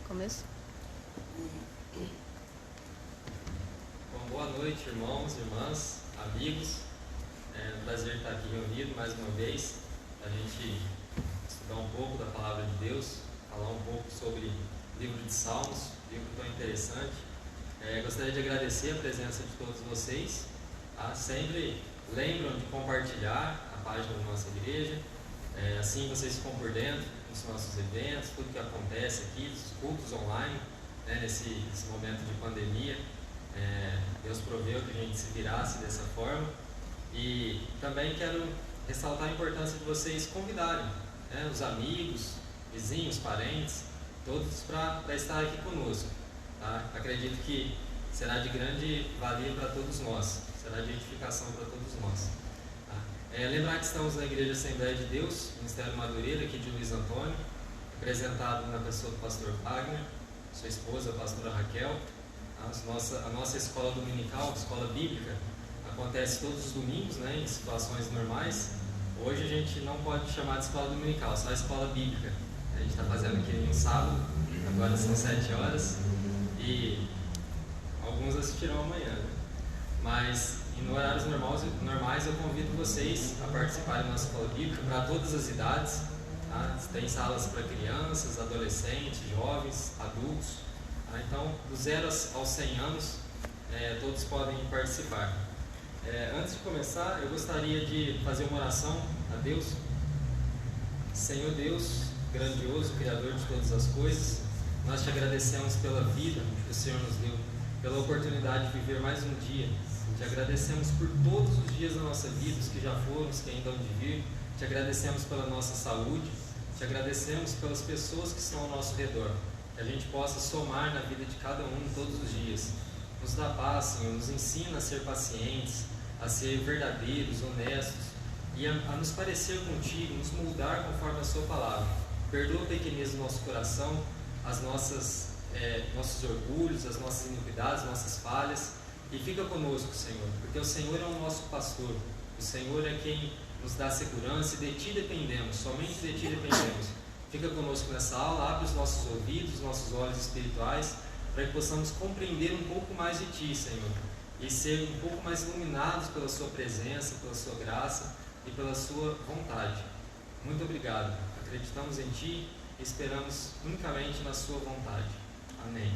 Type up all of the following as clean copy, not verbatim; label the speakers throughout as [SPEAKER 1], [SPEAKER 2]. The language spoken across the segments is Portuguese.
[SPEAKER 1] Começo.
[SPEAKER 2] Bom, boa noite, irmãos, irmãs, amigos. É um prazer estar aqui reunido mais uma vez para a gente estudar um pouco da Palavra de Deus, falar um pouco sobre o livro de Salmos, livro tão interessante. Gostaria de agradecer a presença de todos vocês. Sempre lembram de compartilhar a página da nossa igreja, assim vocês ficam por dentro dos nossos eventos, tudo que acontece aqui, dos cultos online, nesse momento de pandemia. Deus proveu que a gente se virasse dessa forma. E também quero ressaltar a importância de vocês convidarem os amigos, vizinhos, parentes, todos para estar aqui conosco. Tá? Acredito que será de grande valia para todos nós, será de edificação para todos nós. Tá? Lembrar que estamos na Igreja Assembleia de Deus, Ministério Madureira, aqui de Luiz Antônio, representado na pessoa do pastor Wagner, sua esposa, a pastora Raquel. A nossa escola dominical, escola bíblica, acontece todos os domingos, em situações normais. Hoje a gente não pode chamar de escola dominical, só escola bíblica. A gente está fazendo aqui no sábado, agora são 7 horas, e alguns assistirão amanhã. Mas em horários normais eu convido vocês a participarem da nossa escola bíblica para todas as idades. Tá? Tem salas para crianças, adolescentes, jovens, adultos. Então, do 0 aos 100 anos, todos podem participar. Antes de começar, eu gostaria de fazer uma oração a Deus. Senhor Deus, grandioso, Criador de todas as coisas, nós te agradecemos pela vida que o Senhor nos deu, pela oportunidade de viver mais um dia. Te agradecemos por todos os dias da nossa vida, os que já foram, os que ainda hão de vir. Te agradecemos pela nossa saúde, te agradecemos pelas pessoas que estão ao nosso redor. Que a gente possa somar na vida de cada um todos os dias. Nos dá paz, Senhor, nos ensina a ser pacientes, a ser verdadeiros, honestos e a nos parecer contigo, nos moldar conforme a sua palavra. Perdoa a pequenez do nosso coração, nossos orgulhos, as nossas iniquidades, nossas falhas, e fica conosco, Senhor, porque o Senhor é o nosso pastor, o Senhor é quem nos dá segurança e de Ti dependemos, somente de Ti dependemos. Fica conosco nessa aula, abre os nossos ouvidos, os nossos olhos espirituais, para que possamos compreender um pouco mais de Ti, Senhor, e ser um pouco mais iluminados pela Sua presença, pela Sua graça e pela Sua vontade. Muito obrigado. Acreditamos em Ti e esperamos unicamente na Sua vontade. Amém.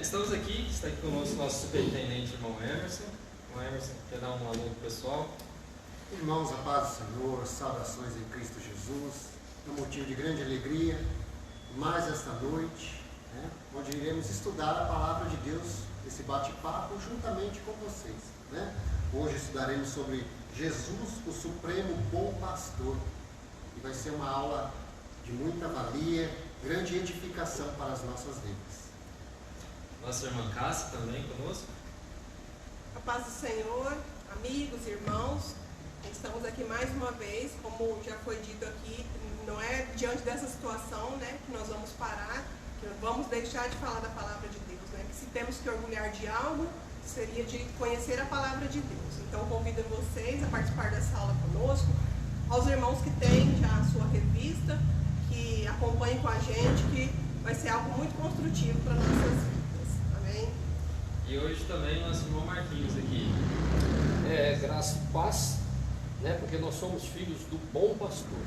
[SPEAKER 2] Está aqui conosco o nosso superintendente, irmão Emerson. O Emerson quer dar um alô para o pessoal.
[SPEAKER 3] Irmãos, a paz do Senhor, saudações em Cristo Jesus. É um motivo de grande alegria, mais esta noite, onde iremos estudar a palavra de Deus, esse bate-papo juntamente com vocês. Hoje estudaremos sobre Jesus, o Supremo Bom Pastor, e vai ser uma aula de muita valia, grande edificação para as nossas vidas.
[SPEAKER 2] Nossa irmã Cássia também conosco.
[SPEAKER 4] A paz do Senhor, amigos, irmãos. Estamos aqui mais uma vez, como já foi dito aqui, não é diante dessa situação que nós vamos parar, que vamos deixar de falar da palavra de Deus, que se temos que orgulhar de algo, seria de conhecer a palavra de Deus. Então convido vocês a participar dessa aula conosco, aos irmãos que têm já a sua revista, que acompanhem com a gente, que vai ser algo muito construtivo para nossas vidas. Amém?
[SPEAKER 2] E hoje também nosso irmão Marquinhos aqui.
[SPEAKER 5] Graça e paz. Porque nós somos filhos do bom pastor,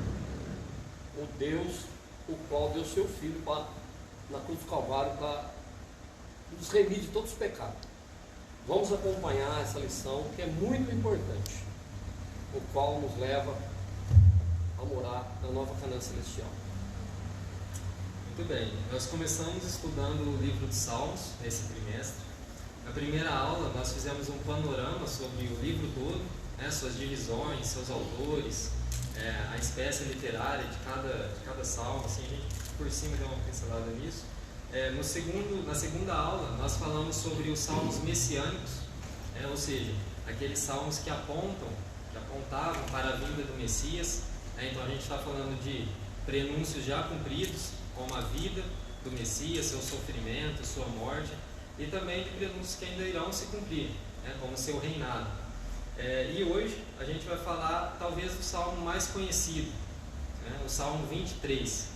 [SPEAKER 5] o Deus, o qual deu seu Filho na cruz do Calvário para nos remir de todos os pecados. Vamos acompanhar essa lição que é muito importante, o qual nos leva a morar na nova Canaã celestial.
[SPEAKER 2] Muito bem, nós começamos estudando o livro de Salmos nesse trimestre. Na primeira aula nós fizemos um panorama sobre o livro todo, suas divisões, seus autores, a espécie literária de cada salmo, assim, a gente por cima deu uma pincelada nisso. Na segunda aula nós falamos sobre os salmos messiânicos, ou seja, aqueles salmos que apontavam para a vinda do Messias. Então a gente está falando de prenúncios já cumpridos, como a vida do Messias, seu sofrimento, sua morte, e também de prenúncios que ainda irão se cumprir, como o seu reinado. E hoje a gente vai falar talvez do salmo mais conhecido, o Salmo 23.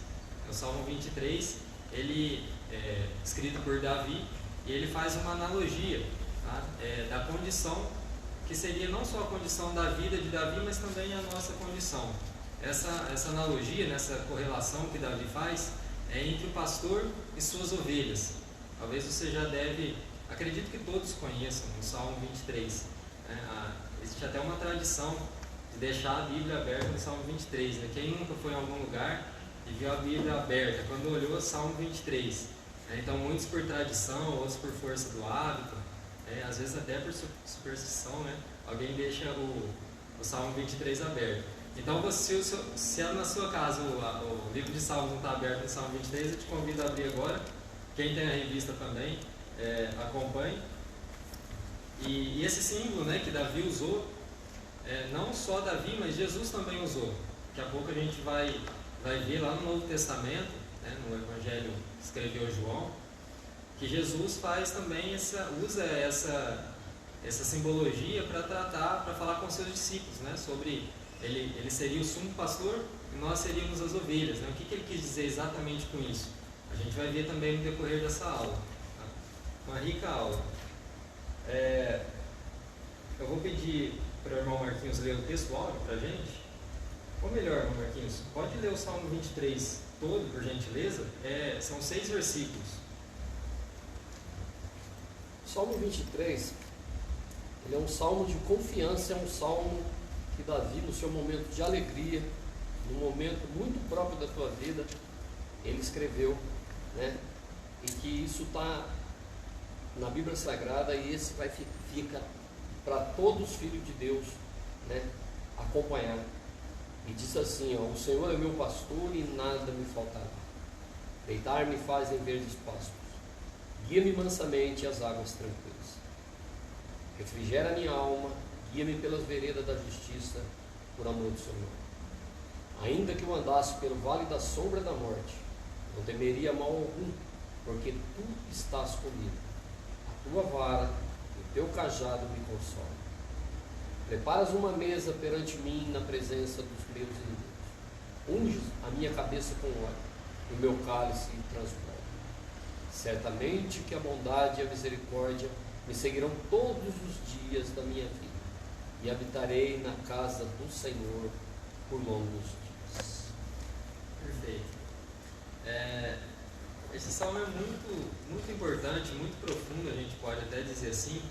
[SPEAKER 2] O Salmo 23, ele é escrito por Davi, e ele faz uma analogia, tá? Da condição, que seria não só a condição da vida de Davi, mas também a nossa condição. Essa analogia, nessa correlação que Davi faz, é entre o pastor e suas ovelhas. Talvez você já deve, acredito que todos conheçam o Salmo 23. Existe até uma tradição de deixar a Bíblia aberta no Salmo 23. Né? Quem nunca foi em algum lugar e viu a Bíblia aberta, quando olhou o Salmo 23? Então, muitos por tradição, outros por força do hábito, às vezes até por superstição, né? Alguém deixa o Salmo 23 aberto. Então, se na sua casa o livro de Salmos não está aberto no Salmo 23, eu te convido a abrir agora. Quem tem a revista também, acompanhe. E esse símbolo, né, que Davi usou, não só Davi, mas Jesus também usou. Daqui a pouco a gente vai ver lá no Novo Testamento, né, no Evangelho que escreveu João, que Jesus faz também usa essa simbologia para falar com seus discípulos, né, sobre ele seria o sumo pastor e nós seríamos as ovelhas. Né? O que ele quis dizer exatamente com isso? A gente vai ver também no decorrer dessa aula. Tá? Uma rica aula. Eu vou pedir para o irmão Marquinhos ler o texto áudio para a gente. Ou melhor, irmão Marquinhos, pode ler o Salmo 23 todo, por gentileza? São 6 versículos.
[SPEAKER 5] Salmo 23, ele é um salmo de confiança, é um salmo que Davi, no seu momento de alegria, num momento muito próprio da sua vida, ele escreveu, né? E que isso está na Bíblia Sagrada, e esse fica para todos os filhos de Deus, né, acompanhar. E diz assim, ó: o Senhor é meu pastor e nada me faltará. Deitar-me faz em verdes pastos, guia-me mansamente às águas tranquilas. Refrigera minha alma, guia-me pelas veredas da justiça, por amor do seu nome. Ainda que eu andasse pelo vale da sombra da morte, não temeria mal algum, porque tu estás comigo. A tua vara e o teu cajado me consolam. Preparas uma mesa perante mim na presença dos meus inimigos. Unges a minha cabeça com óleo, e o meu cálice transborda. Certamente que a bondade e a misericórdia me seguirão todos os dias da minha vida, e habitarei na casa do Senhor por longos dias.
[SPEAKER 2] Perfeito. Esse salmo é muito, muito importante, muito profundo, a gente pode até dizer assim,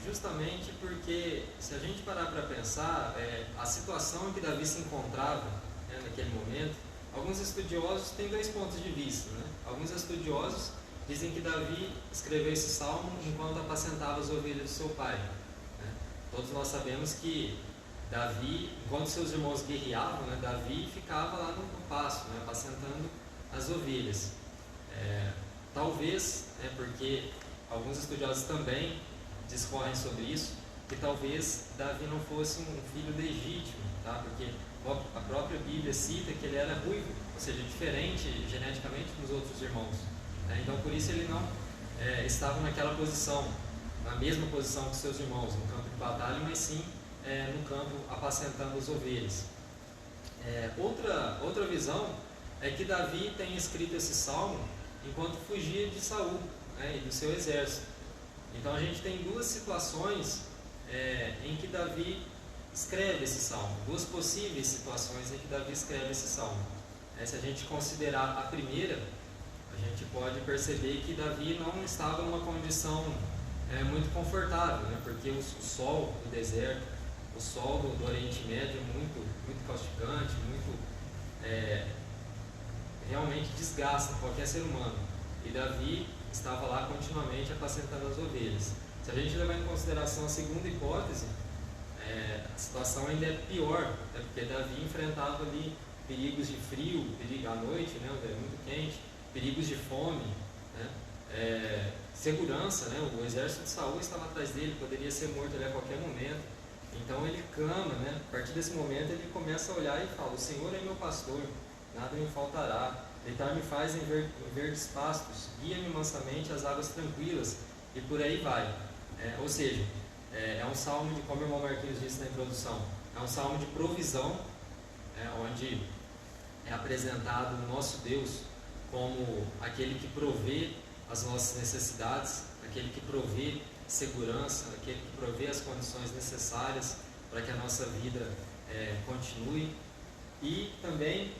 [SPEAKER 2] justamente porque, se a gente parar para pensar, a situação em que Davi se encontrava, né, naquele momento, alguns estudiosos têm 2 pontos de vista. Né? Alguns estudiosos dizem que Davi escreveu esse salmo enquanto apacentava as ovelhas do seu pai. Né? Todos nós sabemos que Davi, enquanto seus irmãos guerreavam, né, Davi ficava lá no pasto, né, apacentando as ovelhas. Talvez, porque alguns estudiosos também discorrem sobre isso, que talvez Davi não fosse um filho legítimo, tá? Porque a própria Bíblia cita que ele era ruivo, ou seja, diferente geneticamente dos outros irmãos. Né? Então, por isso ele não estava naquela posição, na mesma posição que seus irmãos, no campo de batalha, mas sim no campo apacentando as ovelhas. Outra visão é que Davi tem escrito esse salmo enquanto fugia de Saul, né, e do seu exército. Então a gente tem 2 situações em que Davi escreve esse salmo, 2 possíveis situações em que Davi escreve esse salmo. Se a gente considerar a primeira, a gente pode perceber que Davi não estava numa condição muito confortável, né, porque o sol do deserto, o sol do Oriente Médio é muito, muito causticante, muito realmente desgasta qualquer ser humano. E Davi estava lá continuamente apacentando as ovelhas. Se a gente levar em consideração a segunda hipótese, a situação ainda é pior, porque Davi enfrentava ali perigos de frio, perigo à noite, né, onde é muito quente, perigos de fome, né, segurança, né, o exército de Saul estava atrás dele, poderia ser morto ali a qualquer momento. Então ele clama, né, a partir desse momento ele começa a olhar e fala: o Senhor é meu pastor, nada me faltará. Deitar-me faz em verdes pastos, guia-me mansamente às águas tranquilas, e por aí vai. Ou seja, é um salmo de, como o irmão Marquinhos disse na introdução, é um salmo de provisão, onde é apresentado o nosso Deus como aquele que provê as nossas necessidades, aquele que provê segurança, aquele que provê as condições necessárias para que a nossa vida continue. E também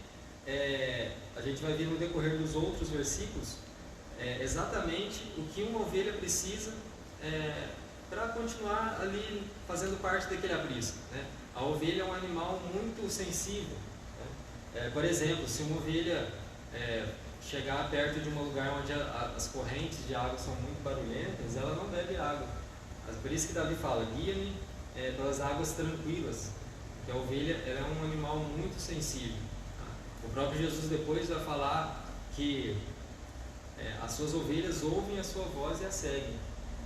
[SPEAKER 2] a gente vai ver no decorrer dos outros versículos exatamente o que uma ovelha precisa para continuar ali fazendo parte daquele aprisco, né? A ovelha é um animal muito sensível, né? Por exemplo, se uma ovelha chegar perto de um lugar onde as correntes de água são muito barulhentas, ela não bebe água. Por isso que Davi fala, guia-me pelas águas tranquilas, porque a ovelha ela é um animal muito sensível. O próprio Jesus depois vai falar que as suas ovelhas ouvem a sua voz e a seguem,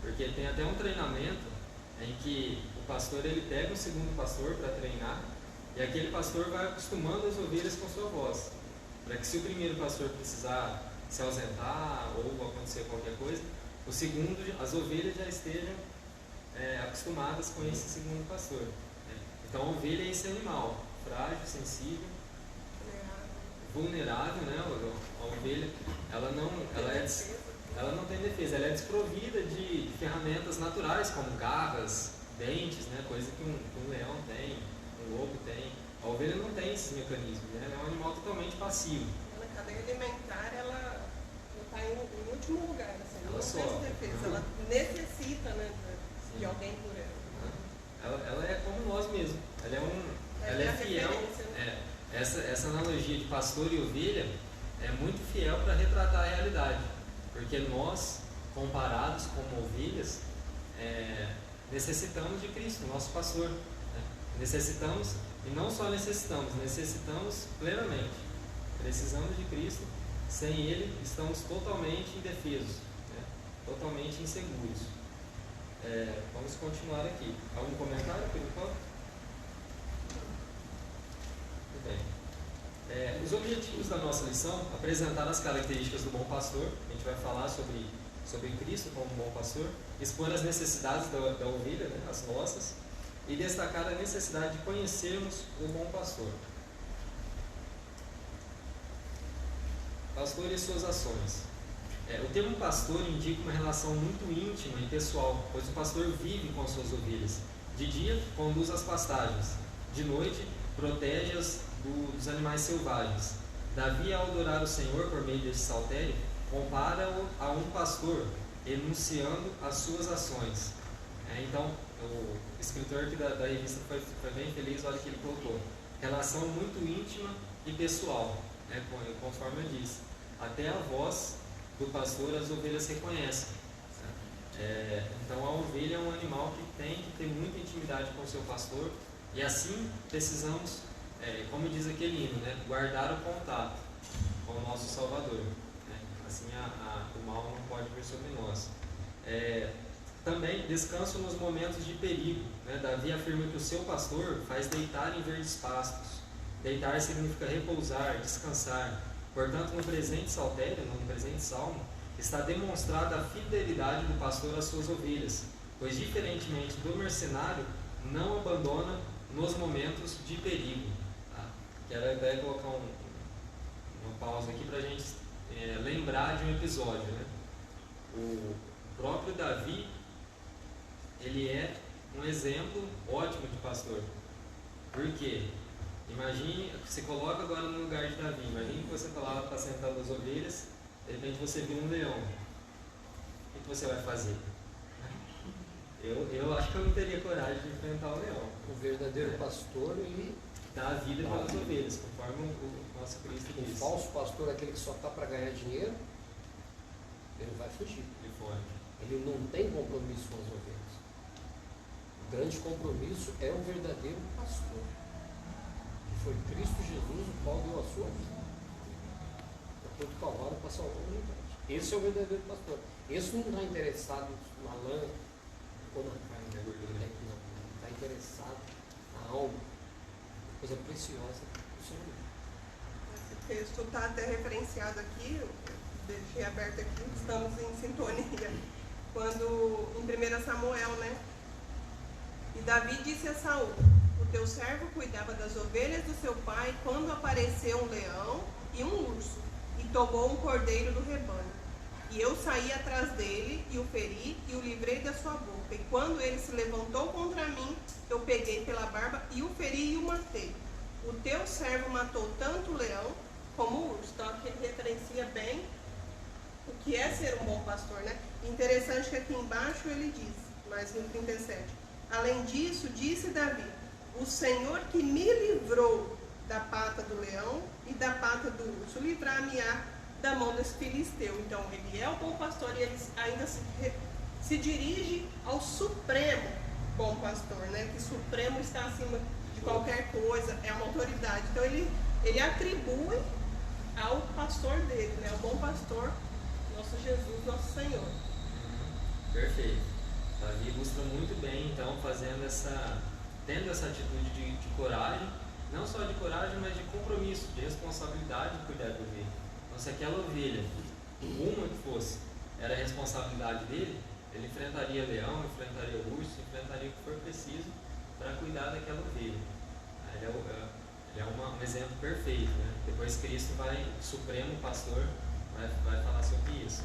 [SPEAKER 2] porque tem até um treinamento em que o pastor ele pega um segundo pastor para treinar, e aquele pastor vai acostumando as ovelhas com a sua voz, para que se o primeiro pastor precisar se ausentar ou acontecer qualquer coisa, o segundo, as ovelhas já estejam acostumadas com esse segundo pastor, né? Então a ovelha é esse animal frágil, sensível, vulnerável, né? A ovelha ela não tem defesa, ela é desprovida de ferramentas naturais como garras, dentes, né? Coisa que um leão tem, um lobo tem. A ovelha não tem esses mecanismos, né? Ela é um animal totalmente passivo.
[SPEAKER 4] Na cadeia alimentar ela está em último lugar, assim, ela não tem defesa, ela necessita, né, de alguém por ela.
[SPEAKER 2] Ela é como nós mesmos, ela é fiel.
[SPEAKER 4] Né?
[SPEAKER 2] Essa analogia de pastor e ovelha é muito fiel para retratar a realidade, porque nós, comparados como ovelhas, necessitamos de Cristo, nosso pastor, né? Necessitamos, e não só necessitamos plenamente, precisamos de Cristo. Sem Ele estamos totalmente indefesos, né? Totalmente inseguros. Vamos continuar aqui. Algum comentário por enquanto? Muito bem. Os objetivos da nossa lição: apresentar as características do bom pastor. A gente vai falar sobre Cristo como bom pastor, expor as necessidades da ovelha, né, as nossas, e destacar a necessidade de conhecermos o bom pastor. Pastor e suas ações. O termo pastor indica uma relação muito íntima e pessoal, pois o pastor vive com suas ovelhas. De dia, conduz as pastagens. De noite, protege-as dos animais selvagens. Davi, ao adorar o Senhor por meio deste saltério, compara-o a um pastor, enunciando as suas ações. Então, o escritor aqui da revista foi bem feliz, olha que ele colocou. Relação muito íntima e pessoal, né, conforme eu disse. Até a voz do pastor as ovelhas reconhecem. Então a ovelha é um animal que tem que ter muita intimidade com o seu pastor, e assim precisamos, como diz aquele hino, né, guardar o contato com o nosso Salvador, né? Assim o mal não pode vir sobre nós. Também descanso nos momentos de perigo, né? Davi afirma que o seu pastor faz deitar em verdes pastos. Deitar significa repousar, descansar. Portanto, no presente saltério, no presente salmo, está demonstrada a fidelidade do pastor às suas ovelhas, pois, diferentemente do mercenário, não abandona nos momentos de perigo. Quero até colocar uma pausa aqui para a gente lembrar de um episódio, né? O próprio Davi, ele é um exemplo ótimo de pastor. Por quê? Imagine, se coloca agora no lugar de Davi. Imagine que você está lá apacentando as ovelhas, de repente você vê um leão. O que você vai fazer? Eu acho que eu não teria coragem de enfrentar o leão.
[SPEAKER 5] O verdadeiro pastor, ele
[SPEAKER 2] dá a vida pelas ovelhas, conforme o nosso Cristo diz.
[SPEAKER 5] O falso pastor, aquele que só está para ganhar dinheiro, ele vai fugir.
[SPEAKER 2] Ele foge.
[SPEAKER 5] Ele não tem compromisso com as ovelhas. O grande compromisso é o verdadeiro pastor. Foi Cristo Jesus o qual deu a sua vida para todo o Calvário para salvar a humanidade. Esse é o verdadeiro pastor. Esse não está interessado na lã ou na carne, não. Está interessado na alma, coisa preciosa do Senhor.
[SPEAKER 4] Esse texto está até referenciado aqui, eu deixei aberto aqui, estamos em sintonia. Quando em 1 Samuel, né? E Davi disse a Saul: O teu servo cuidava das ovelhas do seu pai quando apareceu um leão e um urso, e tomou um cordeiro do rebanho. E eu saí atrás dele, e o feri, e o livrei da sua boca. E quando ele se levantou contra mim, eu peguei pela barba, e o feri e o matei. O teu servo matou tanto o leão como o urso. Então aqui ele referencia bem o que é ser um bom pastor, né? Interessante que aqui embaixo ele diz, mas no 37, além disso, disse Davi, o Senhor que me livrou da pata do leão e da pata do urso, livrar-me-á da mão desse filisteu. Então ele é o bom pastor e ele ainda se dirige ao supremo bom pastor, né? Que supremo está acima de qualquer coisa, é uma autoridade. Então ele atribui ao pastor dele, né? O bom pastor, nosso Jesus, nosso Senhor.
[SPEAKER 2] Perfeito. Davi ilustra muito bem, então, tendo essa atitude de coragem, não só de coragem, mas de compromisso, de responsabilidade de cuidar da ovelha. Então, se aquela ovelha, uma que fosse, era a responsabilidade dele, ele enfrentaria leão, enfrentaria urso, enfrentaria o que for preciso para cuidar daquela ovelha. Ele é um exemplo perfeito, né? Depois Cristo vai, o supremo pastor, vai falar sobre isso.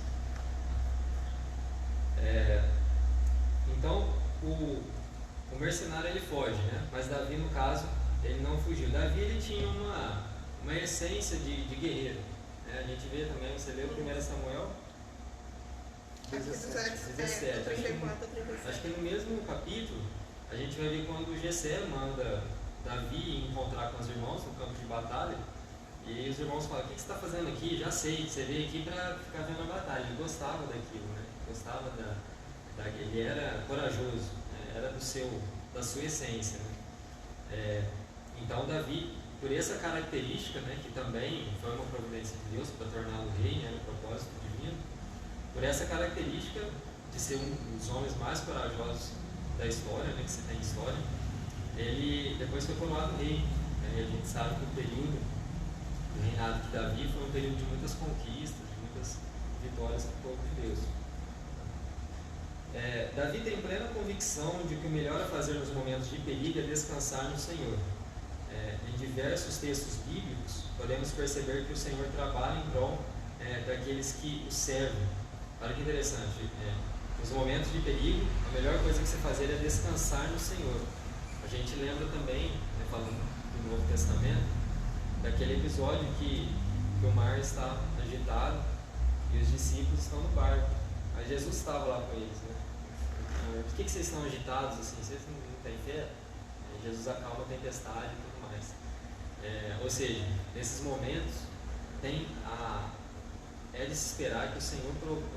[SPEAKER 2] Então, o mercenário ele foge, né? Mas Davi, no caso, ele não fugiu. Davi ele tinha uma essência de guerreiro, né? A gente vê também, você leu 1 Samuel 17. Acho que no mesmo capítulo a gente vai ver quando Jessé manda Davi encontrar com os irmãos no campo de batalha. E aí os irmãos falam, o que você está fazendo aqui? Já sei, você veio aqui para ficar vendo a batalha. Ele gostava daquilo, né? Gostava ele era corajoso, né? Era da sua essência, né? Então Davi, por essa característica, né, que também foi uma providência de Deus para torná-lo rei, né, no propósito divino, por essa característica de ser um dos homens mais corajosos da história, né, que se tem história, ele depois foi coroado rei, né? E a gente sabe que o período do reinado de Davi foi um período de muitas conquistas, de muitas vitórias para o povo de Deus. Davi tem plena convicção de que o melhor a fazer nos momentos de perigo é descansar no Senhor. Em diversos textos bíblicos podemos perceber que o Senhor trabalha em prol daqueles que o servem. Olha que interessante, nos momentos de perigo a melhor coisa que você fazer é descansar no Senhor. A gente lembra também, né, falando do Novo Testamento, daquele episódio que o mar está agitado e os discípulos estão no barco. Aí Jesus estava lá com eles, né? Por que vocês estão agitados assim? Vocês não têm fé? Aí Jesus acalma a tempestade e tudo mais. Ou seja, nesses momentos é de se esperar que o Senhor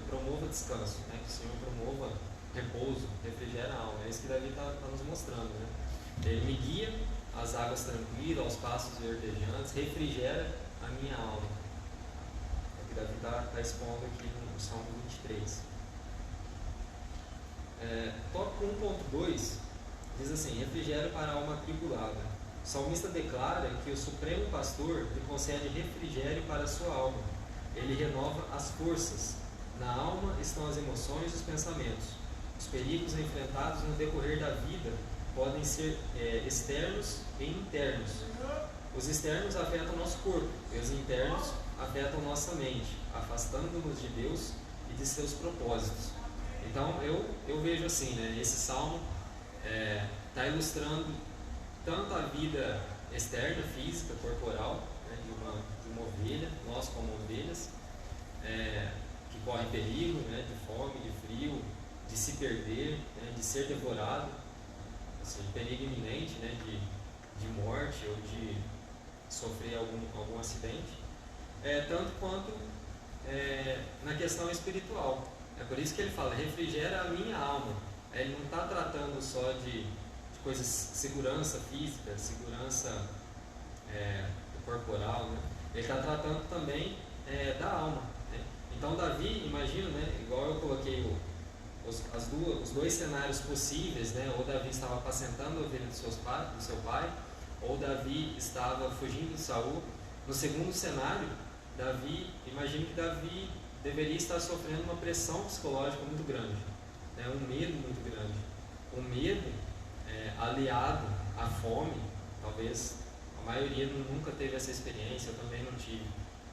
[SPEAKER 2] promova descanso, né? Que o Senhor promova repouso, refrigera a alma. É isso que Davi está nos mostrando, né? Ele me guia às águas tranquilas, aos pastos verdejantes, refrigera a minha alma. É o que Davi está expondo aqui no Salmo 23. Tópico 1.2 diz assim: refrigério para a alma atribulada. O salmista declara que o Supremo Pastor lhe concede refrigério para a sua alma. Ele renova as forças. Na alma estão as emoções e os pensamentos. Os perigos enfrentados no decorrer da vida podem ser externos e internos. Os externos afetam nosso corpo e os internos afetam nossa mente, afastando-nos de Deus e de seus propósitos. Então eu vejo assim, né, esse salmo está ilustrando tanto a vida externa, física, corporal, né, de uma ovelha, nós como ovelhas, que correm perigo, né, de fome, de frio, de se perder, né, de ser devorado, ou seja, perigo iminente, né, de morte ou de sofrer algum acidente, tanto quanto na questão espiritual. É por isso que ele fala, refrigera a minha alma. Ele não está tratando só de coisas, segurança física, segurança corporal, né? Ele está tratando também da alma, né? Então Davi, imagina, né, igual eu coloquei os dois cenários possíveis, né? Ou Davi estava apacentando a ovelha do seu pai, ou Davi estava fugindo de Saul. No segundo cenário, imagino que Davi deveria estar sofrendo uma pressão psicológica muito grande, né? Um medo muito grande. O medo aliado a fome, talvez a maioria nunca teve essa experiência, eu também não tive,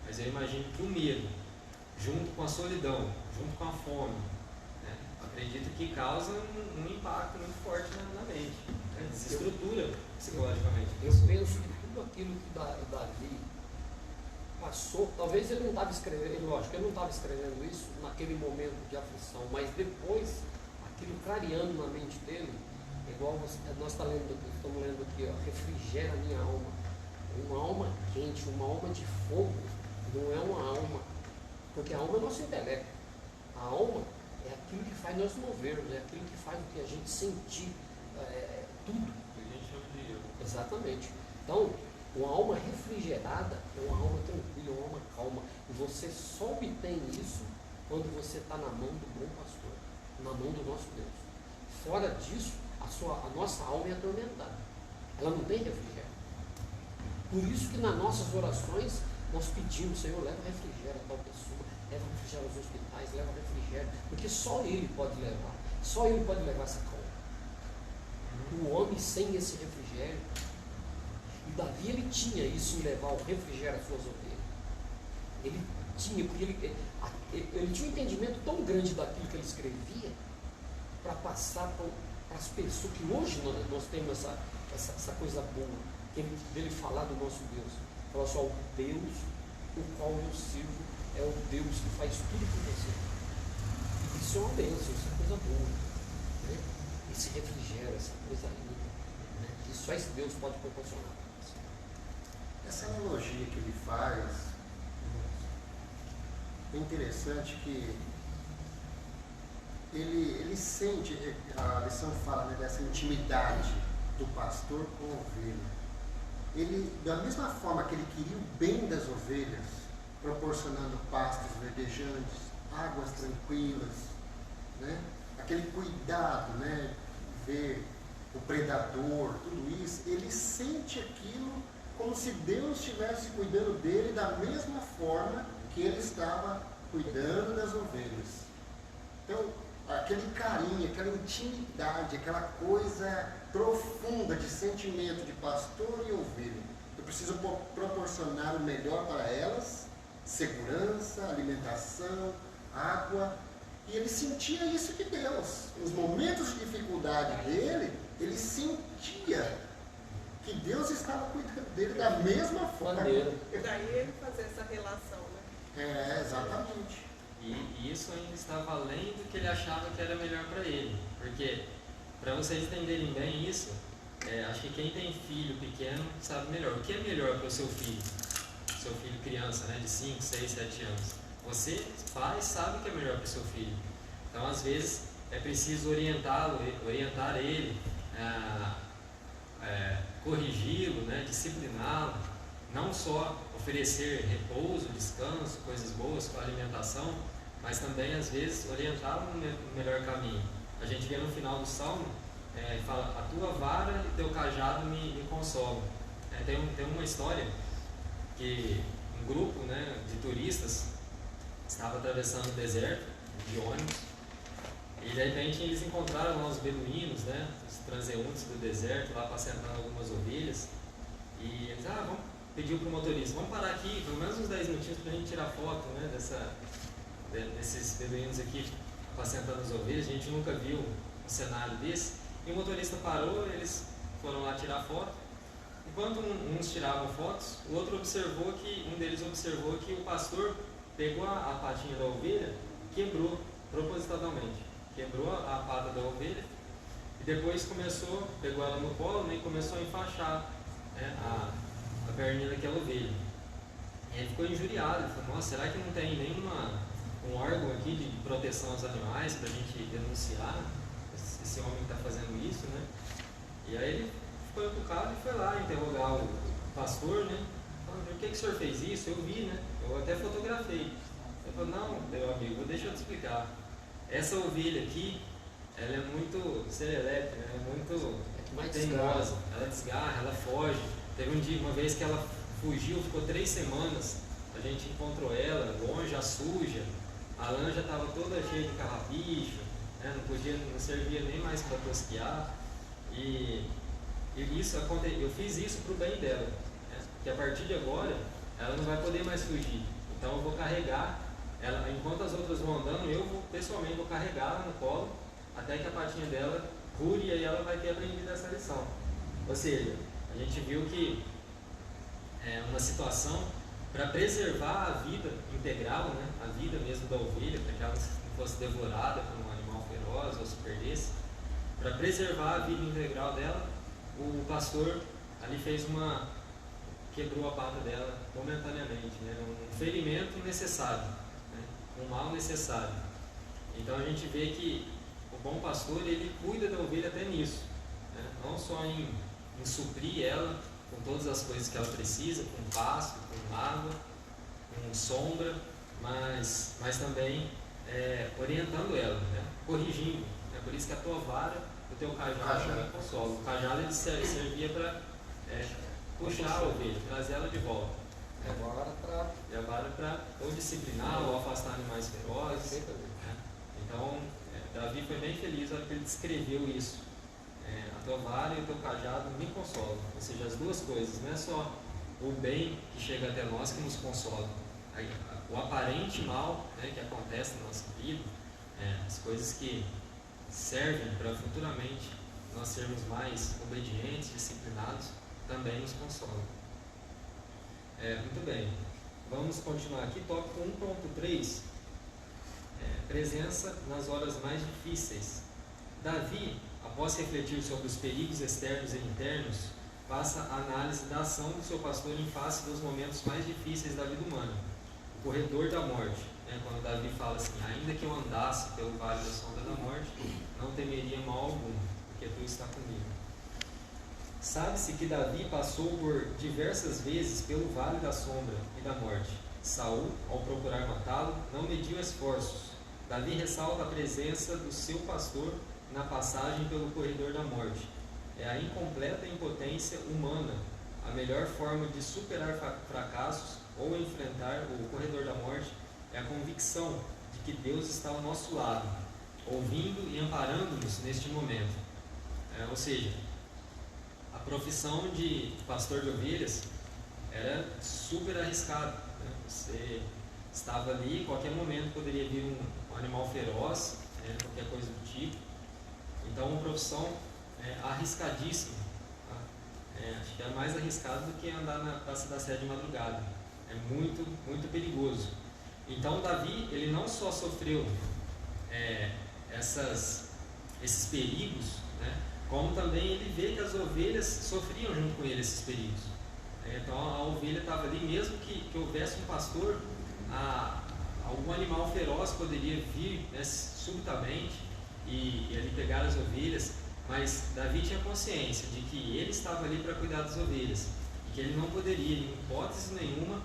[SPEAKER 2] mas eu imagino que o medo, junto com a solidão, junto com a fome, né, acredito que causa um impacto muito forte na mente, né, desestrutura psicologicamente.
[SPEAKER 5] Eu penso que tudo aquilo que Davi passou, talvez ele não estava escrevendo, lógico, ele não estava escrevendo isso naquele momento de aflição, mas depois, aquilo clareando na mente dele, igual nós estamos lendo aqui, ó, refrigera a minha alma. Uma alma quente, uma alma de fogo, não é uma alma, porque a alma é o nosso intelecto. A alma é aquilo que faz nós movermos, é aquilo que faz o que a gente sentir, tudo.
[SPEAKER 2] A gente chama de eu.
[SPEAKER 5] Exatamente. Então, uma alma refrigerada é uma alma tranquila, uma alma calma. E você só obtém isso quando você está na mão do bom pastor, na mão do nosso Deus. Fora disso, a nossa alma é atormentada. Ela não tem refrigério. Por isso que nas nossas orações nós pedimos, Senhor, leva refrigério a tal pessoa, leva refrigério aos hospitais, leva refrigério, porque só Ele pode levar. Só Ele pode levar essa calma. O homem sem esse refrigério, e Davi ele tinha isso em levar o refrigério às suas ovelhas. Ele tinha, porque ele tinha um entendimento tão grande daquilo que ele escrevia para passar para as pessoas, que hoje nós temos essa coisa boa, dele falar do nosso Deus. Falar só, o Deus o qual eu sirvo é o Deus que faz tudo por você. Isso é uma bênção, isso é coisa boa, né? Esse refrigério, essa coisa linda, né? Que só esse Deus pode proporcionar.
[SPEAKER 3] Essa analogia que ele faz é interessante, que ele sente, a lição fala, né, dessa intimidade do pastor com a ovelha. Ele, da mesma forma que ele queria o bem das ovelhas, proporcionando pastos verdejantes, águas tranquilas, né, aquele cuidado, né, ver o predador, tudo isso, ele sente aquilo como se Deus estivesse cuidando dele da mesma forma que ele estava cuidando das ovelhas. Então, aquele carinho, aquela intimidade, aquela coisa profunda de sentimento de pastor e ovelha. Eu preciso proporcionar o melhor para elas, segurança, alimentação, água. E ele sentia isso de Deus. Nos momentos de dificuldade dele, ele sentia que Deus estava cuidando dele da mesma forma.
[SPEAKER 4] Daí ele fazer essa relação, né?
[SPEAKER 3] Exatamente.
[SPEAKER 2] E isso ainda estava além do que ele achava que era melhor para ele. Porque, para vocês entenderem bem isso, acho que quem tem filho pequeno sabe melhor. O que é melhor para o seu filho? Seu filho criança, né, de 5, 6, 7 anos. Você, pai, sabe o que é melhor para o seu filho. Então, às vezes, é preciso orientar ele, corrigi-lo, né, discipliná-lo. Não só oferecer repouso, descanso, coisas boas com a alimentação, mas também, às vezes, orientá-lo no melhor caminho. A gente vê no final do Salmo, fala, a tua vara e teu cajado me consolam. Tem uma história que um grupo, né, de turistas estava atravessando o deserto de ônibus, e de repente eles encontraram lá os beduínos, né, os transeuntes do deserto, lá apacentando algumas ovelhas, e eles, pediu para o motorista, vamos parar aqui, pelo menos uns 10 minutinhos para a gente tirar foto, né, desses beduínos aqui apacentando as ovelhas. A gente nunca viu um cenário desse. E o motorista parou, eles foram lá tirar foto. Enquanto uns tiravam fotos, um deles observou que o pastor pegou a patinha da ovelha, quebrou propositalmente, quebrou a pata da ovelha, e depois pegou ela no colo, né, e começou a enfaixar, né, a perninha daquela ovelha. E ele ficou injuriado, ele falou, nossa, será que não tem um órgão aqui de proteção aos animais para a gente denunciar esse homem que está fazendo isso, né? E aí ele ficou encucado e foi lá interrogar o pastor, né? Falando, por que o senhor fez isso? Eu vi, né? Eu até fotografei. Ele falou, não, meu amigo, deixa eu te explicar. Essa ovelha aqui, ela é muito serelepe, né? É muito teimosa. Ela desgarra, ela foge. Teve uma vez que ela fugiu, ficou 3 semanas, a gente encontrou ela longe, já suja, a lã já estava toda cheia de carrapicho, né? Não servia nem mais para tosquiar, e eu fiz isso para o bem dela, né? Porque a partir de agora ela não vai poder mais fugir. Então eu vou carregar ela, enquanto as outras vão andando, pessoalmente vou carregá-la no colo até que a patinha dela cure, e aí ela vai ter aprendido essa lição. Ou seja, a gente viu que é uma situação para preservar a vida integral, né? A vida mesmo da ovelha, para que ela não fosse devorada por um animal feroz ou se perdesse. Para preservar a vida integral dela, o pastor ali quebrou a pata dela momentaneamente, né? Um ferimento necessário, né? Um mal necessário. Então a gente vê que o bom pastor, ele cuida da ovelha até nisso, né? Não só em suprir ela com todas as coisas que ela precisa, com pasto, com água, com sombra, mas também orientando ela, né? Corrigindo. É por isso que a tua vara, o teu cajado me consola. O cajado ele servia para puxar a ovelha, trazer ela de volta. E a vara para ou disciplinar ou afastar animais ferozes. Né? Então, Davi foi bem feliz na hora que ele descreveu isso. A tua vara e o teu cajado me consolam. Ou seja, as duas coisas, não é só o bem que chega até nós que nos consola. O aparente mal, né, que acontece na nossa vida, as coisas que servem para futuramente nós sermos mais obedientes, disciplinados, também nos consolam. Muito bem, vamos continuar aqui, tópico 1.3, presença nas horas mais difíceis. Davi, após refletir sobre os perigos externos e internos, passa a análise da ação do seu pastor em face dos momentos mais difíceis da vida humana, o corredor da morte. Quando Davi fala assim, ainda que eu andasse pelo vale da sombra da morte, não temeria mal algum, porque tu está comigo. Sabe-se que Davi passou por diversas vezes pelo vale da sombra e da morte. Saul, ao procurar matá-lo, não mediu esforços. Davi ressalta a presença do seu pastor na passagem pelo corredor da morte. É a incompleta impotência humana, a melhor forma de superar fracassos ou enfrentar o corredor da morte é a convicção de que Deus está ao nosso lado, ouvindo e amparando-nos neste momento. Ou seja, a profissão de pastor de ovelhas era super arriscada, né? Você estava ali, em qualquer momento poderia vir um animal feroz, qualquer coisa do tipo. Então, uma profissão arriscadíssima. Tá? Acho que é mais arriscado do que andar na Praça da Sé de madrugada. É muito, muito perigoso. Então, Davi, ele não só sofreu esses perigos, né? Como também ele vê que as ovelhas sofriam junto com ele esses perigos. Então, a ovelha estava ali, mesmo que houvesse um pastor, algum animal feroz poderia vir, né, subitamente e ali pegar as ovelhas, mas Davi tinha consciência de que ele estava ali para cuidar das ovelhas e que ele não poderia, em hipótese nenhuma,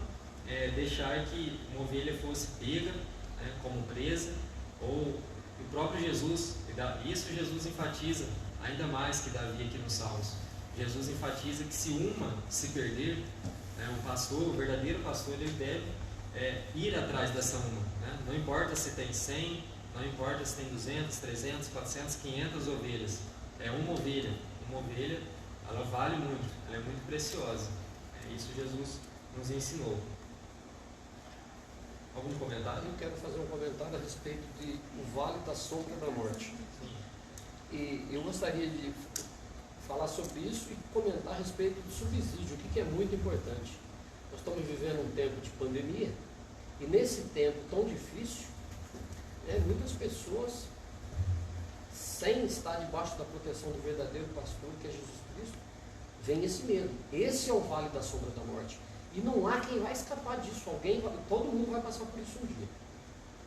[SPEAKER 2] deixar que uma ovelha fosse pega, né, como presa, ou o próprio Jesus. Isso Jesus enfatiza ainda mais que Davi aqui nos Salmos. Jesus enfatiza que se uma se perder, né, o verdadeiro pastor, ele deve ir atrás dessa uma, né? Não importa se tem 100, não importa se tem 200, 300, 400, 500 ovelhas. Uma ovelha, ela vale muito, ela é muito preciosa. Isso Jesus nos ensinou. Algum comentário?
[SPEAKER 5] Eu quero fazer um comentário a respeito de o Vale da Sombra da Morte.
[SPEAKER 2] Sim.
[SPEAKER 5] E eu gostaria de falar sobre isso e comentar a respeito do subsídio, o que é muito importante. Nós estamos vivendo um tempo de pandemia e nesse tempo tão difícil, muitas pessoas, sem estar debaixo da proteção do verdadeiro pastor, que é Jesus Cristo, vem esse medo. Esse é o Vale da Sombra da Morte. E não há quem vai escapar disso. Todo mundo vai passar por isso um dia.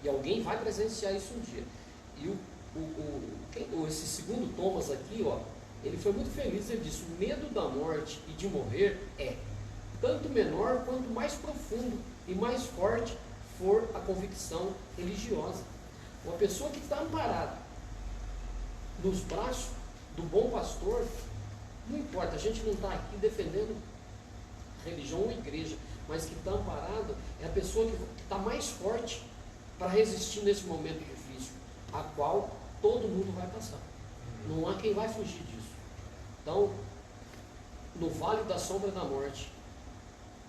[SPEAKER 5] E alguém vai presenciar isso um dia. E esse segundo Thomas aqui, ele foi muito feliz. Ele disse: o medo da morte e de morrer é tanto menor quanto mais profundo e mais forte for a convicção religiosa. Uma pessoa que está amparada nos braços do bom pastor, não importa, a gente não está aqui defendendo religião ou igreja, mas que está amparado é a pessoa que está mais forte para resistir nesse momento difícil, a qual todo mundo vai passar. Não há quem vai fugir disso. Então, no vale da sombra da morte,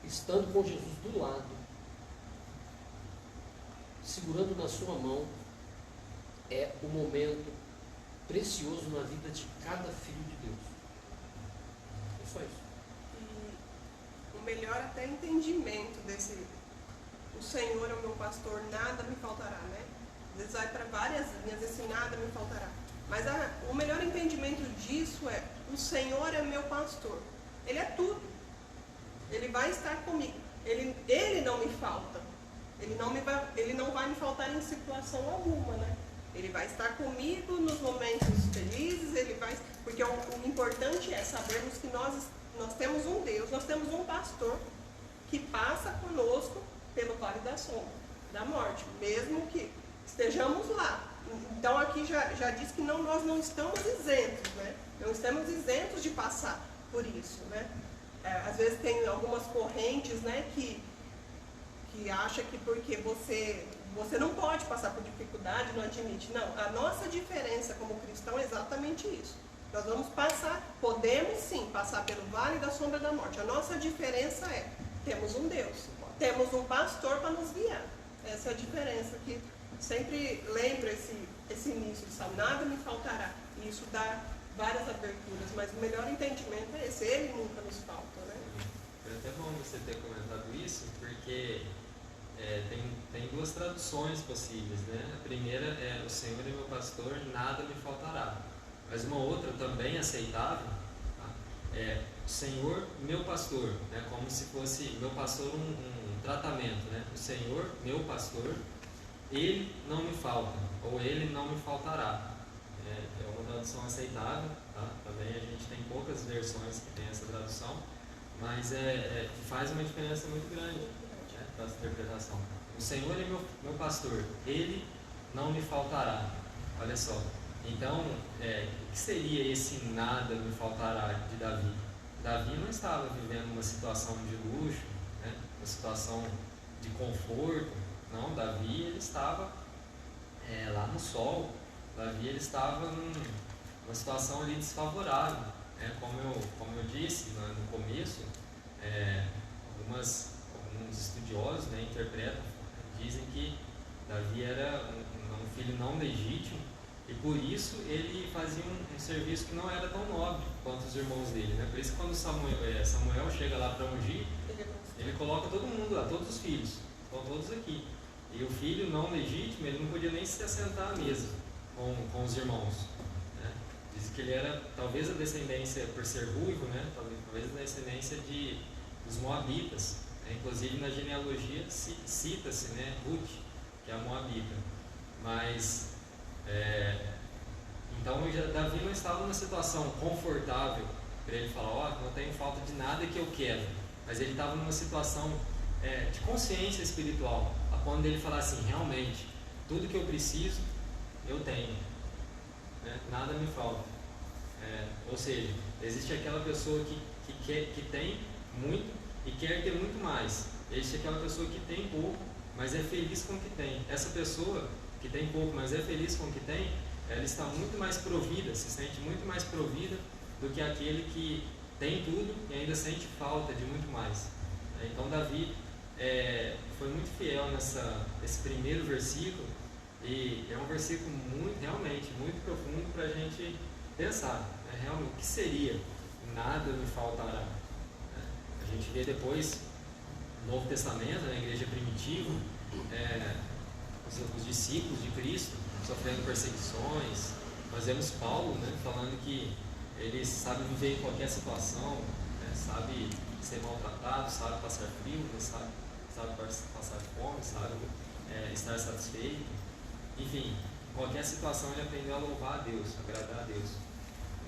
[SPEAKER 5] estando com Jesus do lado, segurando na sua mão, é um momento precioso na vida de cada filho de Deus. É só isso.
[SPEAKER 4] E o melhor até entendimento desse, o Senhor é o meu pastor, nada me faltará, né? Às vezes vai para várias linhas, esse nada me faltará. Mas o melhor entendimento disso é, o Senhor é meu pastor. Ele é tudo. Ele vai estar comigo. Ele não me falta. Ele não vai me faltar em situação alguma, né? Ele vai estar comigo nos momentos felizes, porque o importante é sabermos que nós temos um Deus, nós temos um pastor que passa conosco pelo vale da sombra, da morte, mesmo que estejamos lá. Então aqui já diz que nós não estamos isentos, né? Não estamos isentos de passar por isso, né? Às vezes tem algumas correntes, né, que acha que porque você não pode passar por dificuldade, não admite. Não, a nossa diferença como cristão é exatamente isso. Nós vamos podemos sim passar pelo vale da sombra da morte. A nossa diferença é, temos um Deus, temos um pastor para nos guiar. Essa é a diferença que sempre lembro esse início de salmo, nada me faltará. E isso dá várias aberturas, mas o melhor entendimento é esse, ele nunca nos falta, né?
[SPEAKER 2] É até bom você ter comentado isso, porque tem duas traduções possíveis, né? A primeira é, o Senhor é meu pastor, nada me faltará. Mas uma outra também aceitável é, o Senhor meu pastor, né? Como se fosse meu pastor um tratamento, né? O Senhor meu pastor, ele não me falta, ou ele não me faltará. É uma tradução aceitável, tá? Também a gente tem poucas versões que tem essa tradução, mas faz uma diferença muito grande, né, para essa interpretação. O Senhor é meu pastor, ele não me faltará. Olha só, então, o que seria esse nada me faltará de Davi? Davi não estava vivendo uma situação de luxo, né, uma situação de conforto. Não, Davi ele estava lá no sol. Davi ele estava numa situação ali desfavorável, né? Como eu disse no começo, alguns estudiosos, né, interpretam, dizem que Davi era um filho não legítimo e por isso ele fazia um serviço que não era tão nobre quanto os irmãos dele, né? Por isso quando Samuel chega lá para ungir, ele coloca todo mundo lá, todos os filhos, estão todos aqui. E o filho não legítimo, ele não podia nem se assentar à mesa com os irmãos, né? Diz que ele era talvez a descendência, por ser ruivo, né? Talvez a descendência dos moabitas, né? Inclusive na genealogia cita-se, né, Ruth, que é a moabita. Mas então Davi não estava numa situação confortável para ele falar, não tenho falta de nada que eu quero, mas ele estava numa situação de consciência espiritual, a quando ele falar assim, realmente, tudo que eu preciso eu tenho, né? Nada me falta. Ou seja, existe aquela pessoa que tem muito e quer ter muito mais. Existe aquela pessoa que tem pouco, mas é feliz com o que tem. Essa pessoa que tem pouco, mas é feliz com o que tem, ela está muito mais provida, se sente muito mais provida do que aquele que tem tudo e ainda sente falta de muito mais. Então Davi foi muito fiel nesse primeiro versículo. E é um versículo realmente muito profundo para a gente pensar, né? Realmente, o que seria? Nada me faltará. A gente vê depois no Novo Testamento, na igreja primitiva, os discípulos de Cristo sofrendo perseguições. Nós vemos Paulo, né, falando que ele sabe viver em qualquer situação, né, sabe ser maltratado, sabe passar frio, né, sabe passar fome, sabe estar satisfeito. Enfim, em qualquer situação ele aprendeu a louvar a Deus, a agradar a Deus.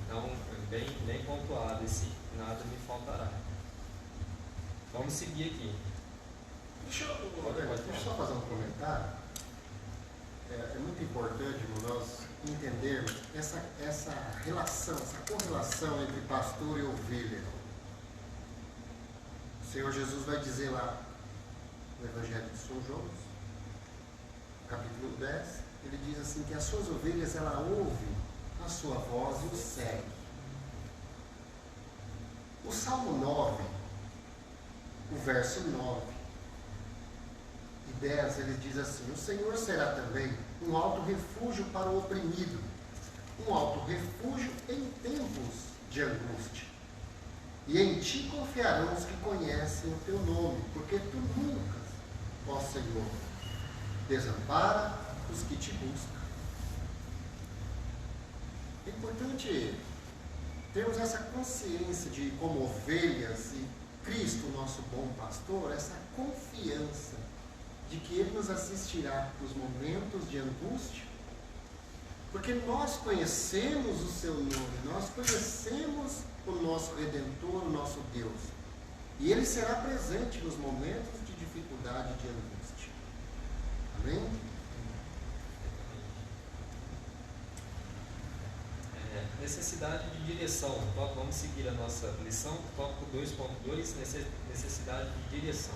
[SPEAKER 2] Então, bem pontuado esse nada me faltará. Vamos seguir aqui.
[SPEAKER 3] Deixa eu só fazer um comentário. É muito importante nós entendermos essa relação, essa correlação entre pastor e ovelha. O Senhor Jesus vai dizer lá no Evangelho de São João, capítulo 10, ele diz assim que as suas ovelhas, ela ouve a sua voz e o segue. O Salmo 9, o verso 9 e 10, ele diz assim: o Senhor será também um alto refúgio para o oprimido, um alto refúgio em tempos de angústia. E em ti confiarão os que conhecem o teu nome, porque tu nunca, ó Senhor, desampara os que te buscam. É importante termos essa consciência de, como ovelhas, e Cristo, nosso bom pastor, essa confiança de que Ele nos assistirá nos momentos de angústia, porque nós conhecemos o seu nome, nós conhecemos o nosso Redentor, o nosso Deus, e Ele será presente nos momentos de dificuldade e de angústia. Amém?
[SPEAKER 2] Necessidade de direção. Vamos seguir a nossa lição, tópico 2.2, necessidade de direção.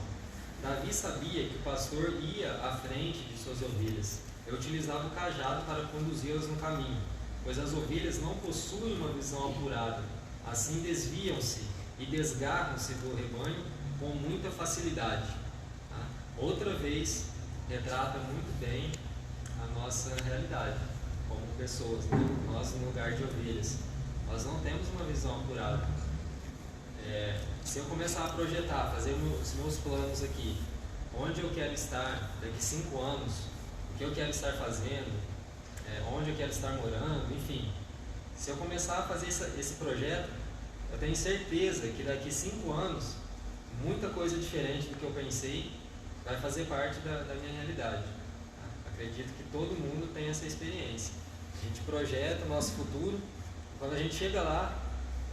[SPEAKER 2] Davi sabia que o pastor ia à frente de suas ovelhas e utilizava o cajado para conduzi-las no caminho, pois as ovelhas não possuem uma visão apurada, assim desviam-se e desgarram-se do rebanho com muita facilidade. Outra vez, retrata muito bem a nossa realidade como pessoas, né? Nós no lugar de ovelhas, nós não temos uma visão apurada. Se eu começar a projetar, fazer os meus planos aqui, onde eu quero estar daqui 5 anos, o que eu quero estar fazendo, onde eu quero estar morando, enfim, se eu começar a fazer esse projeto, eu tenho certeza que daqui 5 anos, muita coisa diferente do que eu pensei vai fazer parte da minha realidade. Acredito que todo mundo tem essa experiência. A gente projeta o nosso futuro, quando a gente chega lá,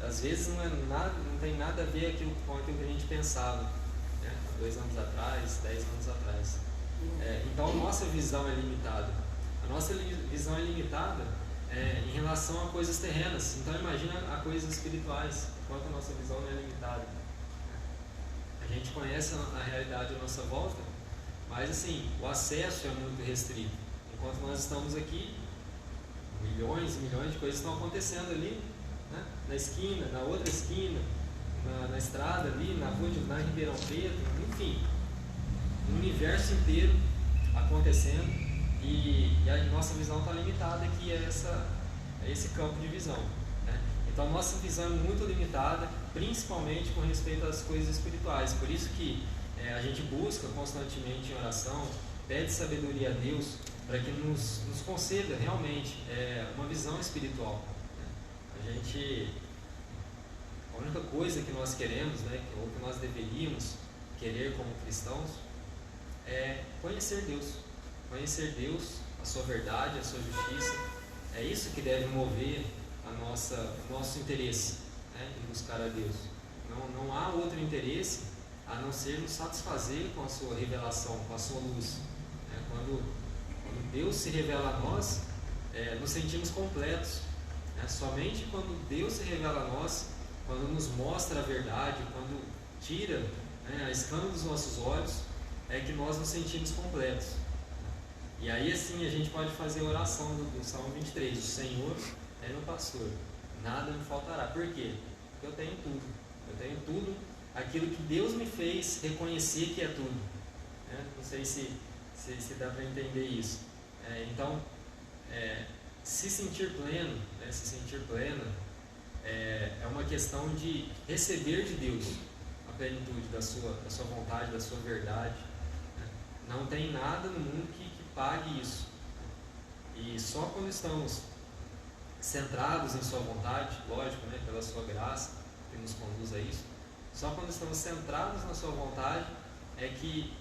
[SPEAKER 2] às vezes não tem nada a ver com aquilo que a gente pensava, né? 2 anos atrás, 10 anos atrás. Então a nossa visão é limitada. A nossa visão é limitada em relação a coisas terrenas. Então imagina a coisas espirituais, enquanto a nossa visão não é limitada. A gente conhece a realidade à nossa volta, mas assim, o acesso é muito restrito. Enquanto nós estamos aqui, milhões e milhões de coisas estão acontecendo ali, né? Na esquina, na outra esquina, na estrada ali, na rua na Ribeirão Preto, enfim, um universo inteiro acontecendo, e a nossa visão está limitada aqui a esse campo de visão, né? Então a nossa visão é muito limitada, principalmente com respeito às coisas espirituais. Por isso que a gente busca constantemente em oração, pede sabedoria a Deus para que nos conceda realmente uma visão espiritual, né? A única coisa que nós queremos, né, ou que nós deveríamos querer como cristãos, é conhecer Deus, a sua verdade, a sua justiça. É isso que deve mover o nosso interesse, né, em buscar a Deus. Não há outro interesse a não ser nos satisfazer com a sua revelação, com a sua luz. Quando Deus se revela a nós, nos sentimos completos. Somente quando Deus se revela a nós, quando nos mostra a verdade, quando tira a escama dos nossos olhos, é que nós nos sentimos completos. E aí assim a gente pode fazer a oração do Salmo 23, o Senhor é meu pastor, nada me faltará. Por quê? Porque eu tenho tudo aquilo que Deus me fez reconhecer que é tudo. Não sei se dá para entender isso. Então, se sentir pleno, se sentir plena, é uma questão de receber de Deus a plenitude da sua vontade, da sua verdade. Não tem nada no mundo que pague isso. E só quando estamos centrados em sua vontade, lógico, pela sua graça que nos conduz a isso, só quando estamos centrados na sua vontade é que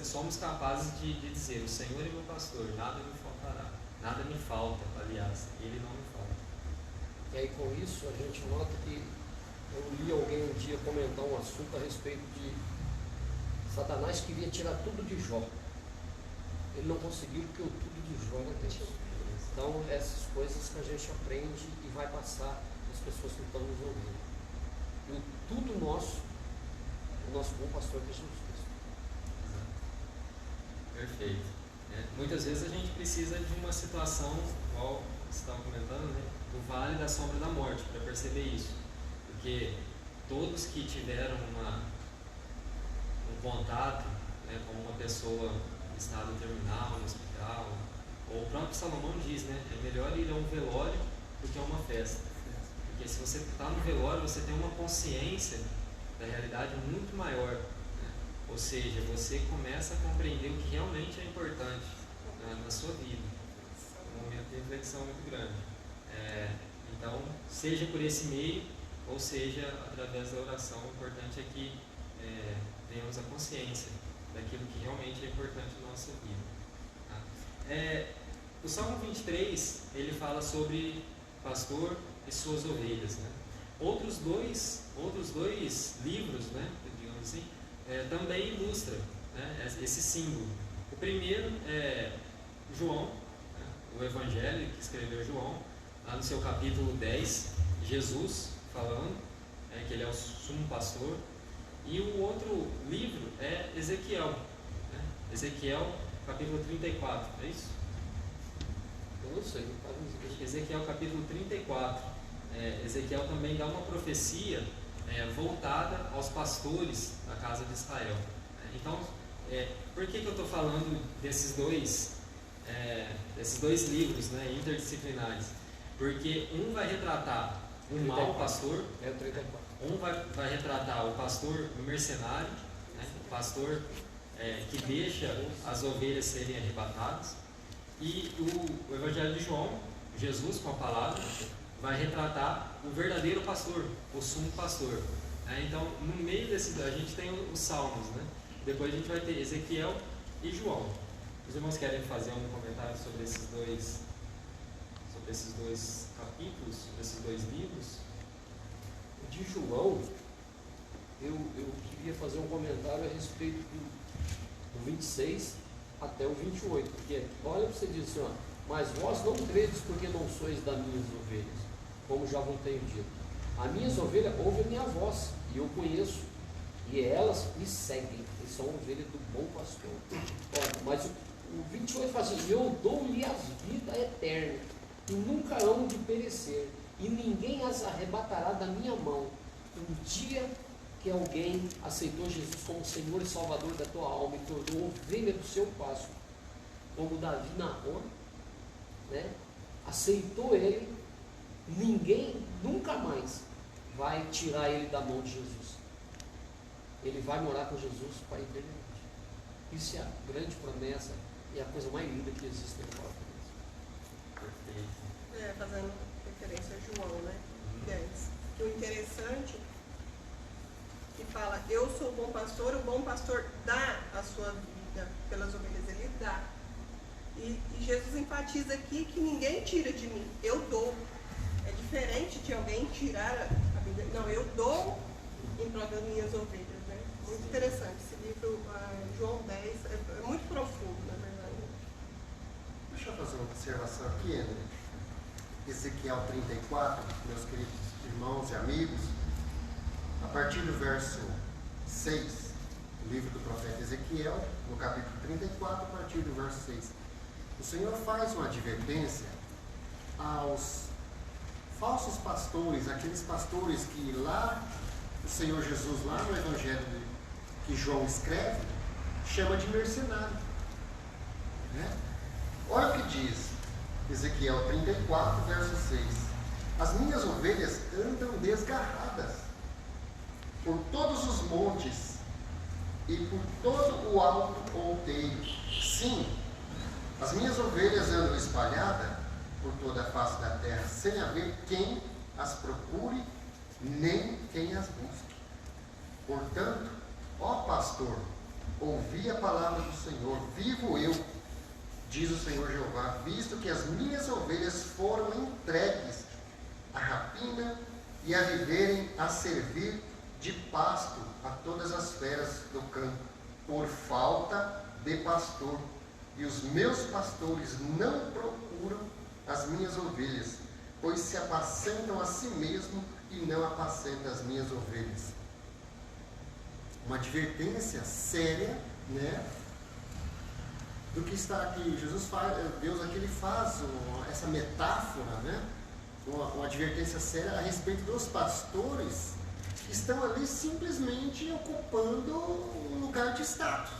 [SPEAKER 2] somos capazes de dizer: o Senhor é meu pastor, nada me faltará. Nada me falta, aliás, Ele não me falta.
[SPEAKER 5] E aí com isso a gente nota que eu li alguém um dia comentar um assunto a respeito de Satanás queria tirar tudo de Jó. Ele não conseguiu porque o tudo de Jó era Deus. Então essas coisas que a gente aprende e vai passar as pessoas que estão nos ouvindo. E o tudo nosso, o nosso bom pastor é Jesus Cristo.
[SPEAKER 2] Perfeito. Muitas vezes a gente precisa de uma situação, igual você estava comentando, do vale da sombra da morte, para perceber isso. Porque todos que tiveram um contato, né, com uma pessoa em estado terminal, no hospital, ou o próprio Salomão diz, né, é melhor ir a um velório do que a uma festa. Porque se você está no velório, você tem uma consciência da realidade muito maior, né? Ou seja, você começa a compreender o que realmente é importante, né, na sua vida. Um momento de reflexão muito grande. Então, seja por esse meio, ou seja, através da oração, o importante é que tenhamos a consciência daquilo que realmente é importante na nossa vida. Tá? O Salmo 23, ele fala sobre pastor e suas ovelhas, né? Outros dois livros, né, digamos assim, também ilustram, né, esse símbolo. O primeiro é João, né, o Evangelho que escreveu João, lá no seu capítulo 10, Jesus falando, que ele é o sumo pastor. E o outro livro é Ezequiel, né? Ezequiel capítulo 34, é isso?
[SPEAKER 5] Eu não sei.
[SPEAKER 2] Ezequiel capítulo 34. Ezequiel também dá uma profecia voltada aos pastores da casa de Israel. Então, por que eu estou falando desses dois livros, né, interdisciplinares? Porque um vai retratar o mau pastor, um vai retratar o pastor mercenário, né, o pastor que deixa as ovelhas serem arrebatadas, e o Evangelho de João, Jesus com a palavra, vai retratar o verdadeiro pastor, o sumo pastor. Então, no meio a gente tem os Salmos, né? Depois a gente vai ter Ezequiel e João. Os irmãos querem fazer um comentário sobre esses dois capítulos, sobre esses dois livros?
[SPEAKER 5] De João, eu queria fazer um comentário a respeito do 26 até o 28, porque olha para você dizer assim, ó, mas vós não credes porque não sois das minhas ovelhas, como já vos tenho dito. As minhas ovelhas ouvem a minha voz, e eu conheço, e elas me seguem, e são ovelhas do bom pastor. Olha, mas o 28 fala assim, eu dou-lhe a vida eterna, e nunca hão de perecer, e ninguém as arrebatará da minha mão. Um dia que alguém aceitou Jesus como Senhor e Salvador da tua alma e tornou ovelha do seu pasto, como Davi narrou, né? Aceitou ele, ninguém nunca mais vai tirar ele da mão de Jesus. Ele vai morar com Jesus para a eternidade. Isso é a grande promessa e a coisa mais linda que existe na palavra de Deus.
[SPEAKER 2] Perfeito.
[SPEAKER 4] Fazendo referência a João, né? Que o interessante que fala, eu sou o bom pastor dá a sua vida pelas ovelhas, ele dá. E Jesus enfatiza aqui que ninguém tira de mim, eu dou. É diferente de alguém tirar a vida. Não, eu dou em prol das minhas ovelhas, né? Muito interessante. Esse livro, João 10, é muito profundo, na verdade.
[SPEAKER 3] Deixa eu fazer uma observação aqui, André. Ezequiel 34, meus queridos irmãos e amigos, a partir do verso 6, do livro do profeta Ezequiel, no capítulo 34, a partir do verso 6, o Senhor faz uma advertência aos falsos pastores, aqueles pastores que lá, o Senhor Jesus, lá no Evangelho que João escreve, chama de mercenário. Né? Olha o que diz Ezequiel 34, verso 6. As minhas ovelhas andam desgarradas por todos os montes e por todo o alto outeiro. Sim, as minhas ovelhas andam espalhadas por toda a face da terra, sem haver quem as procure, nem quem as busque. Portanto, ó pastor, ouvi a palavra do Senhor, vivo eu, diz o Senhor Jeová, visto que as minhas ovelhas foram entregues à rapina e a viverem a servir de pasto a todas as feras do campo, por falta de pastor. E os meus pastores não procuram as minhas ovelhas, pois se apacentam a si mesmo e não apacentam as minhas ovelhas. Uma advertência séria, né? Do que está aqui, Jesus faz, Deus aqui ele faz essa metáfora, né? Uma advertência séria a respeito dos pastores que estão ali simplesmente ocupando um lugar de status.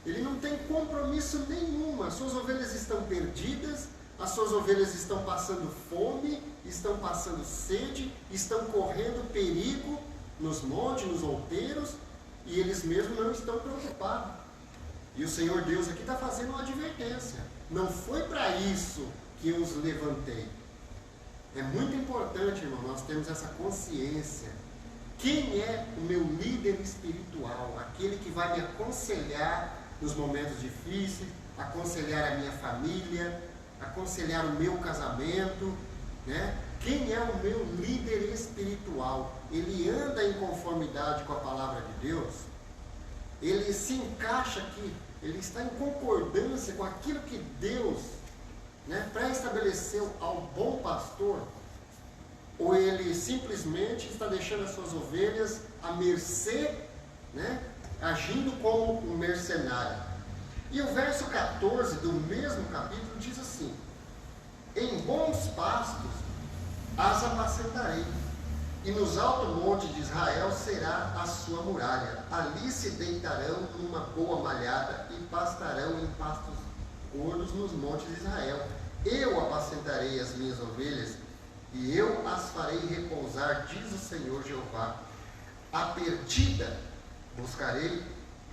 [SPEAKER 3] Ele não tem compromisso nenhum. As suas ovelhas estão perdidas, as suas ovelhas estão passando fome, estão passando sede, estão correndo perigo nos montes, nos outeiros, e eles mesmos não estão preocupados. E o Senhor Deus aqui está fazendo uma advertência. Não foi para isso que eu os levantei. É muito importante, irmão, nós temos essa consciência. Quem é o meu líder espiritual? Aquele que vai me aconselhar nos momentos difíceis, aconselhar a minha família, aconselhar o meu casamento, né? Quem é o meu líder espiritual? Ele anda em conformidade com a palavra de Deus? Ele se encaixa aqui, ele está em concordância com aquilo que Deus, né, pré-estabeleceu ao bom pastor? Ou ele simplesmente está deixando as suas ovelhas à mercê, né, agindo como um mercenário? E o verso 14 do mesmo capítulo diz assim: em bons pastos as apacentarei, e nos altos montes de Israel será a sua muralha. Ali se deitarão numa boa malhada e pastarão em pastos gordos nos montes de Israel. Eu apacentarei as minhas ovelhas e eu as farei repousar, diz o Senhor Jeová. A perdida buscarei,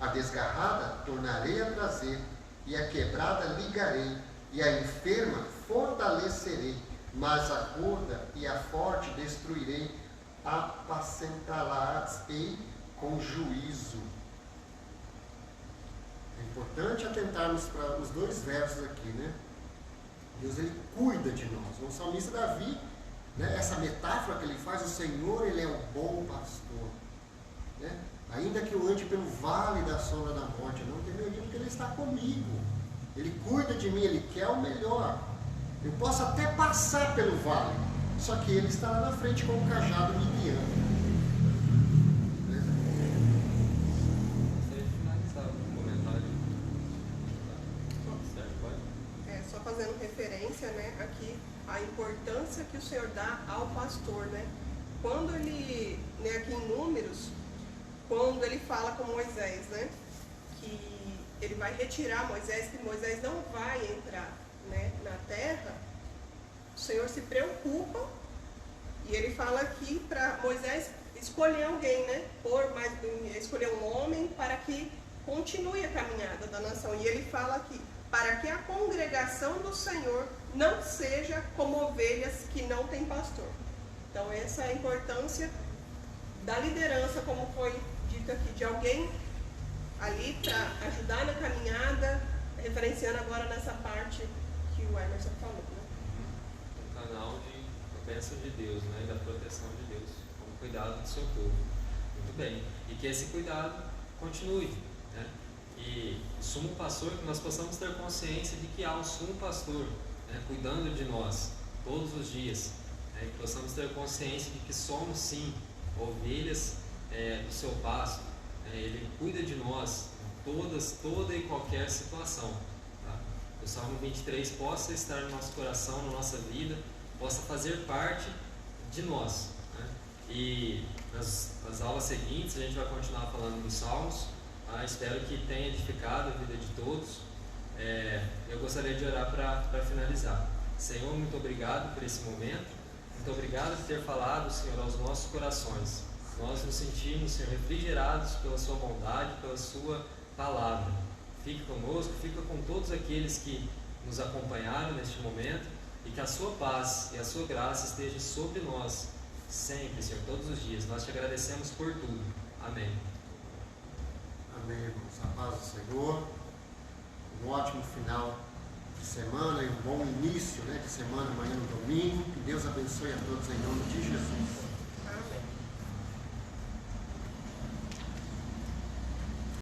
[SPEAKER 3] a desgarrada tornarei a trazer, e a quebrada ligarei, e a enferma fortalecerei, mas a gorda e a forte destruirei, apacentá-las-ei com juízo. É importante atentarmos para os dois versos aqui, né? Deus, ele cuida de nós. O salmista Davi, né, essa metáfora que ele faz, o Senhor, ele é o bom pastor, né? Ainda que eu ande pelo vale da sombra da morte, eu não temerei, porque ele está comigo. Ele cuida de mim, ele quer o melhor. Eu posso até passar pelo vale, só que ele está lá na frente com o cajado me guiando.
[SPEAKER 2] Gostaria de finalizar o comentário. Certo, pode?
[SPEAKER 4] Só fazendo referência, né, aqui, a importância que o Senhor dá ao pastor, né? Quando ele, né, aqui em Números, quando ele fala com Moisés, né, que ele vai retirar Moisés, que Moisés não vai entrar, né, na terra, o Senhor se preocupa e ele fala aqui para Moisés escolher alguém, né, escolher um homem para que continue a caminhada da nação. E ele fala aqui, para que a congregação do Senhor não seja como ovelhas que não têm pastor. Então essa é a importância da liderança, como foi dito aqui, de alguém ali para ajudar na caminhada, referenciando agora nessa parte que o Emerson falou, né?
[SPEAKER 2] Um canal de bênção de Deus, né? E da proteção de Deus, como cuidado do seu povo. Muito bem. E que esse cuidado continue, né? E o sumo pastor, que nós possamos ter consciência de que há um sumo pastor, né, cuidando de nós todos os dias, né? Que possamos ter consciência de que somos sim ovelhas do seu pasto. Ele cuida de nós em toda e qualquer situação, tá? O Salmo 23 possa estar no nosso coração, na nossa vida, possa fazer parte de nós, né? E nas aulas seguintes a gente vai continuar falando dos Salmos, tá? Espero que tenha edificado a vida de todos. Eu gostaria de orar para finalizar. Senhor, muito obrigado por esse momento, muito obrigado por ter falado, Senhor, aos nossos corações. Nós nos sentimos, Senhor, refrigerados pela sua bondade, pela sua palavra. Fique conosco, fica com todos aqueles que nos acompanharam neste momento, e que a sua paz e a sua graça esteja sobre nós sempre, Senhor, todos os dias. Nós te agradecemos por tudo. Amém.
[SPEAKER 3] Amém, irmãos. A paz do Senhor. Um ótimo final de semana e um bom início, né, de semana, amanhã no domingo. Que Deus abençoe a todos em nome de Jesus.